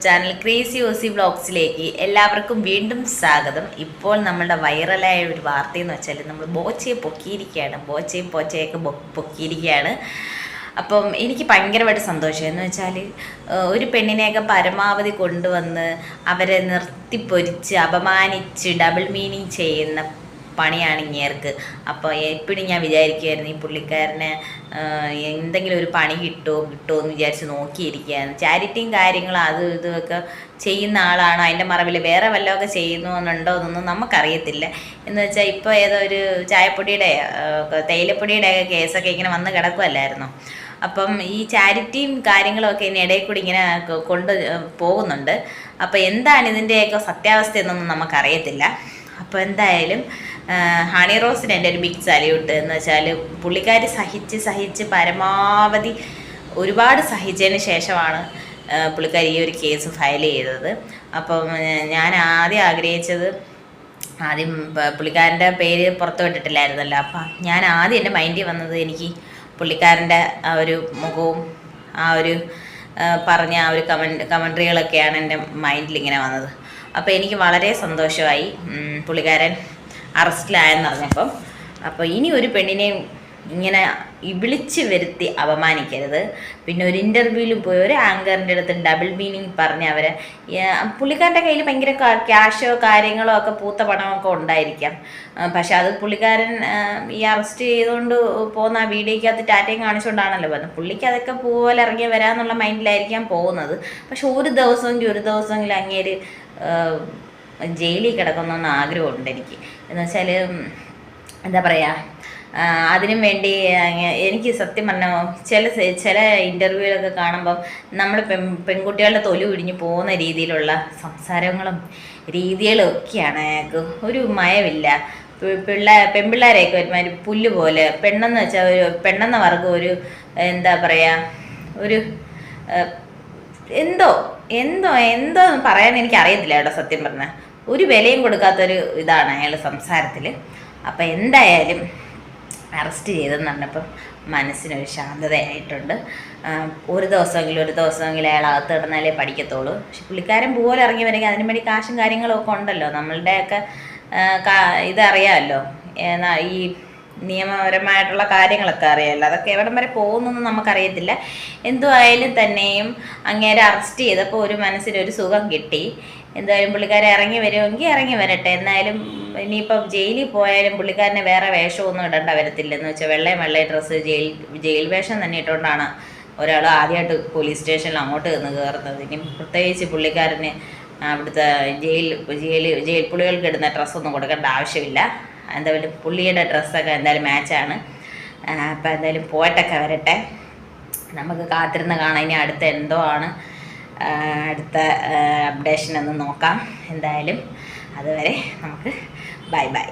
Channel crazy Aussie വ്ളോഗ്സിലേക്ക് എല്ലാവർക്കും വീണ്ടും സ്വാഗതം. ഇപ്പോൾ നമ്മളുടെ വൈറലായ ഒരു വാർത്തയെന്ന് വെച്ചാൽ നമ്മൾ ബോച്ചയെ പൊക്കിയിരിക്കുകയാണ്, ബോച്ചയും പോച്ചയൊക്കെ പൊക്കിയിരിക്കുകയാണ്. അപ്പം എനിക്ക് ഭയങ്കരമായിട്ട് സന്തോഷം. എന്ന് വെച്ചാൽ ഒരു പെണ്ണിനെയൊക്കെ പരമാവധി കൊണ്ടുവന്ന് അവരെ നിർത്തിപ്പൊരിച്ച് അപമാനിച്ച് ഡബിൾ മീനിങ് ചെയ്യുന്ന പണിയാണ് ഇങ്ങേർക്ക്. അപ്പോൾ എപ്പോഴും ഞാൻ വിചാരിക്കുമായിരുന്നു ഈ പുള്ളിക്കാരന് എന്തെങ്കിലും ഒരു പണി കിട്ടുമോ എന്ന് വിചാരിച്ച് നോക്കിയിരിക്കുകയാണ്. ചാരിറ്റിയും കാര്യങ്ങളും അതും ഇതുമൊക്കെ ചെയ്യുന്ന ആളാണ്. അതിൻ്റെ മറവിൽ വേറെ വല്ലതൊക്കെ ചെയ്യുന്നു എന്നുണ്ടോ എന്നൊന്നും നമുക്കറിയത്തില്ല. എന്ന് വെച്ചാൽ ഇപ്പോൾ ഏതോ ഒരു ചായപ്പൊടിയുടെ തേയിലപ്പൊടിയുടെ ഒക്കെ കേസൊക്കെ ഇങ്ങനെ വന്ന് കിടക്കുമല്ലായിരുന്നോ. അപ്പം ഈ ചാരിറ്റിയും കാര്യങ്ങളൊക്കെ ഇനി ഇടയിൽ കൂടി ഇങ്ങനെ കൊണ്ട് പോകുന്നുണ്ട്. അപ്പോൾ എന്താണ് ഇതിൻ്റെയൊക്കെ സത്യാവസ്ഥ എന്നൊന്നും നമുക്കറിയത്തില്ല. അപ്പോൾ എന്തായാലും ഹണി റോസിന് എൻ്റെ ഒരു ബിഗ് സല്യൂട്ട്. എന്ന് വെച്ചാൽ പുള്ളിക്കാരി സഹിച്ച് പരമാവധി ഒരുപാട് സഹിച്ചതിന് ശേഷമാണ് പുള്ളിക്കാരി ഈ ഒരു കേസ് ഫയൽ ചെയ്തത്. അപ്പം ഞാൻ ആദ്യം ആഗ്രഹിച്ചത്, ആദ്യം പുള്ളിക്കാരൻ്റെ പേര് പുറത്തു വിട്ടിട്ടില്ലായിരുന്നല്ലോ. അപ്പം ഞാൻ ആദ്യം എൻ്റെ മൈൻഡിൽ വന്നത് എനിക്ക് പുള്ളിക്കാരൻ്റെ ആ ഒരു മുഖവും ആ ഒരു പറഞ്ഞ ആ ഒരു കമൻട്രികളൊക്കെയാണ് എൻ്റെ മൈൻഡിൽ ഇങ്ങനെ വന്നത്. അപ്പോൾ എനിക്ക് വളരെ സന്തോഷമായി പുള്ളിക്കാരൻ അറസ്റ്റിലായെന്ന് പറഞ്ഞപ്പം. അപ്പോൾ ഇനി ഒരു പെണ്ണിനെയും ഇങ്ങനെ വിളിച്ച് വരുത്തി അപമാനിക്കരുത്. പിന്നെ ഒരു ഇൻ്റർവ്യൂവിൽ പോയി ഒരു ആങ്കറിൻ്റെ അടുത്ത് ഡബിൾ മീനിങ് പറഞ്ഞ് അവരെ, പുള്ളിക്കാരൻ്റെ കയ്യിൽ ഭയങ്കര ക്യാഷോ കാര്യങ്ങളോ ഒക്കെ പൂത്ത പണമൊക്കെ ഉണ്ടായിരിക്കാം. പക്ഷെ അത് പുള്ളിക്കാരൻ ഈ അറസ്റ്റ് ചെയ്തുകൊണ്ട് പോകുന്ന ആ വീഡിയോയ്ക്കകത്ത് ടാറ്റയും കാണിച്ചുകൊണ്ടാണല്ലോ പറഞ്ഞത്. പുള്ളിക്ക് അതൊക്കെ പോലെ ഇറങ്ങി വരാമെന്നുള്ള മൈൻഡിലായിരിക്കാം പോകുന്നത്. പക്ഷെ ഒരു ദിവസമെങ്കിലും അങ്ങേര് ജയിലിൽ കിടക്കണമെന്ന് ആഗ്രഹമുണ്ട് എനിക്ക്. എന്ന് വെച്ചാൽ എന്താ പറയുക, അതിനും വേണ്ടി എനിക്ക് സത്യം പറഞ്ഞാൽ ചില ഇൻ്റർവ്യൂകളൊക്കെ കാണുമ്പം നമ്മൾ പെൺകുട്ടികളുടെ തൊലി ഒടിഞ്ഞ് പോകുന്ന രീതിയിലുള്ള സംസാരങ്ങളും രീതികളും ഒക്കെയാണ്. അയാൾക്ക് ഒരു മയമില്ല. പെൺപിള്ളേരെയൊക്കെ ഒരുമാതിരി പുല്ല് പോലെ, പെണ്ണെന്ന് വെച്ചാൽ ഒരു പെണ്ണെന്ന വർഗ്ഗം ഒരു എന്താ പറയുക, ഒരു എന്തോ പറയാൻ എനിക്കറിയത്തില്ല കേട്ടോ. സത്യം പറഞ്ഞാൽ ഒരു വിലയും കൊടുക്കാത്തൊരു ഇതാണ് അയാൾ സംസാരത്തിൽ. അപ്പം എന്തായാലും അറസ്റ്റ് ചെയ്തെന്ന് പറഞ്ഞപ്പം മനസ്സിനൊരു ശാന്തതയായിട്ടുണ്ട്. ഒരു ദിവസമെങ്കിലും അയാൾ അകത്ത് കിടന്നാലേ പഠിക്കത്തുള്ളൂ. പക്ഷെ പുള്ളിക്കാരൻ പോലെ ഇറങ്ങി വരിക, അതിനു വേണ്ടി കാശും കാര്യങ്ങളും ഒക്കെ ഉണ്ടല്ലോ. നമ്മളുടെയൊക്കെ ഇതറിയാമല്ലോ, ഈ നിയമപരമായിട്ടുള്ള കാര്യങ്ങളൊക്കെ അറിയാമല്ലോ. അതൊക്കെ എവിടം വരെ പോകുന്നൊന്നും നമുക്കറിയത്തില്ല. എന്തുമായാലും തന്നെയും അങ്ങേരെ അറസ്റ്റ് ചെയ്തപ്പോൾ ഒരു മനസ്സിനൊരു സുഖം കിട്ടി. എന്തായാലും പുള്ളിക്കാരെ ഇറങ്ങി വരുമെങ്കിൽ ഇറങ്ങി വരട്ടെ. എന്നാലും ഇനിയിപ്പം ജയിലിൽ പോയാലും പുള്ളിക്കാരനെ വേറെ വേഷമൊന്നും ഇടേണ്ട വരത്തില്ല. എന്ന് വെച്ചാൽ വെള്ളയും ഡ്രസ്സ് ജയിൽ വേഷം തന്നെ ഇട്ടുകൊണ്ടാണ് ഒരാൾ ആദ്യമായിട്ട് പോലീസ് സ്റ്റേഷനിൽ അങ്ങോട്ട് നിന്ന് കയറുന്നത്. ഇനി പ്രത്യേകിച്ച് പുള്ളിക്കാരന് അവിടുത്തെ ജയിൽ പുള്ളികൾക്ക് ഇടുന്ന ഡ്രസ്സൊന്നും കൊടുക്കേണ്ട ആവശ്യമില്ല. എന്തായാലും പുള്ളിയുടെ ഡ്രസ്സൊക്കെ എന്തായാലും മാച്ചാണ്. അപ്പം എന്തായാലും പോയിട്ടൊക്കെ വരട്ടെ. നമുക്ക് കാത്തിരുന്ന് കാണാം ഇനി അടുത്ത എന്തോ ആണ് അടുത്ത അപ്ഡേഷൻ ഒന്ന് നോക്കാം. എന്തായാലും അതുവരെ നമുക്ക് ബൈ.